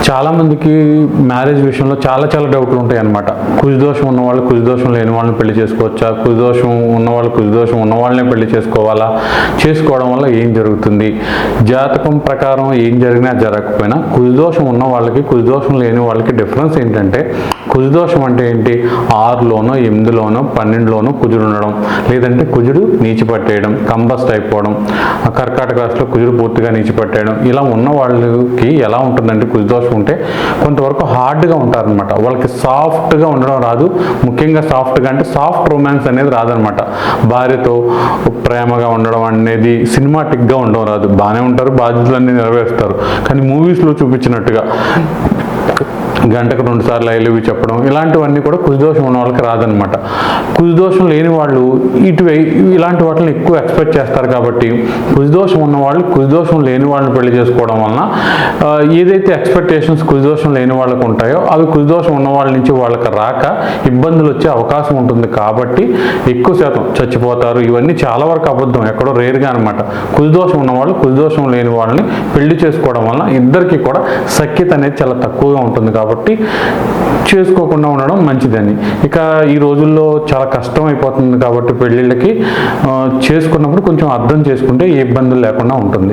చాలామందికి మ్యారేజ్ విషయంలో చాలా డౌట్లు ఉంటాయి అన్నమాట. కుజదోషం ఉన్నవాళ్ళు కుజదోషం లేని వాళ్ళని పెళ్లి చేసుకోవచ్చా, కుజదోషం ఉన్నవాళ్ళు కుజదోషం ఉన్న వాళ్ళనే పెళ్లి చేసుకోవాలా, చేసుకోవడం వల్ల ఏం జరుగుతుంది, జాతకం ప్రకారం ఏం జరిగినా జరగకపోయినా కుజదోషం ఉన్న వాళ్ళకి కుజదోషం లేని వాళ్ళకి డిఫరెన్స్ ఏంటంటే, కుజదోషం అంటే ఏంటి, 6లోనో 8లోనో 12లోనో కుజుడు ఉండడం, లేదంటే కుజుడు నీచి పట్టేయడం, కంబస్ట్ అయిపోవడం, కర్కాటక రాశిలో కుజుడు పూర్తిగా నీచి పట్టేయడం, ఇలా ఉన్న వాళ్ళకి ఎలా ఉంటుందంటే కుజదోషం ఉంటే కొంతవరకు హార్డ్గా ఉంటారనమాట. వాళ్ళకి సాఫ్ట్గా ఉండడం రాదు. ముఖ్యంగా సాఫ్ట్గా అంటే సాఫ్ట్ రొమాన్స్ అనేది రాదనమాట. భార్యతో ప్రేమగా ఉండడం అనేది సినిమాటిక్గా ఉండడం రాదు. బాగానే ఉంటారు, బాధ్యతలన్నీ నెరవేరుస్తారు, కానీ మూవీస్లో చూపించినట్టుగా గంటకు 2 సార్లు ఐ లవ్ యూ చెప్పడం ఇలాంటివన్నీ కూడా కుజదోషం ఉన్న వాళ్ళకి రాదనమాట. కుజదోషం లేని వాళ్ళు ఇలాంటి వాటిని ఎక్కువ ఎక్స్పెక్ట్ చేస్తారు. కాబట్టి కుజదోషం ఉన్న వాళ్ళు కుజదోషం లేని వాళ్ళని పెళ్లి చేసుకోవడం వలన ఏదైతే ఎక్స్పెక్టేషన్స్ కుజదోషం లేని వాళ్ళకు ఉంటాయో అవి కుజదోషం ఉన్న వాళ్ళ నుంచి వాళ్ళకి రాక ఇబ్బందులు వచ్చే అవకాశం ఉంటుంది. కాబట్టి ఎక్కువ శాతం చచ్చిపోతారు. ఇవన్నీ చాలా వరకు అబద్ధం, ఎక్కడో రేరుగా అనమాట. కుజదోషం ఉన్నవాళ్ళు కుజదోషం లేని వాళ్ళని పెళ్లి చేసుకోవడం వలన ఇద్దరికి కూడా సఖ్యత అనేది చాలా తక్కువగా ఉంటుంది. కాబట్టి చేసుకోకుండా ఉండడం మంచిదని. ఇక ఈ రోజుల్లో చాలా కష్టం అయిపోతుంది కాబట్టి పెళ్ళిళ్ళకి చేసుకున్నప్పుడు కొంచెం అర్థం చేసుకుంటే ఏ ఇబ్బందులు లేకుండా ఉంటుంది.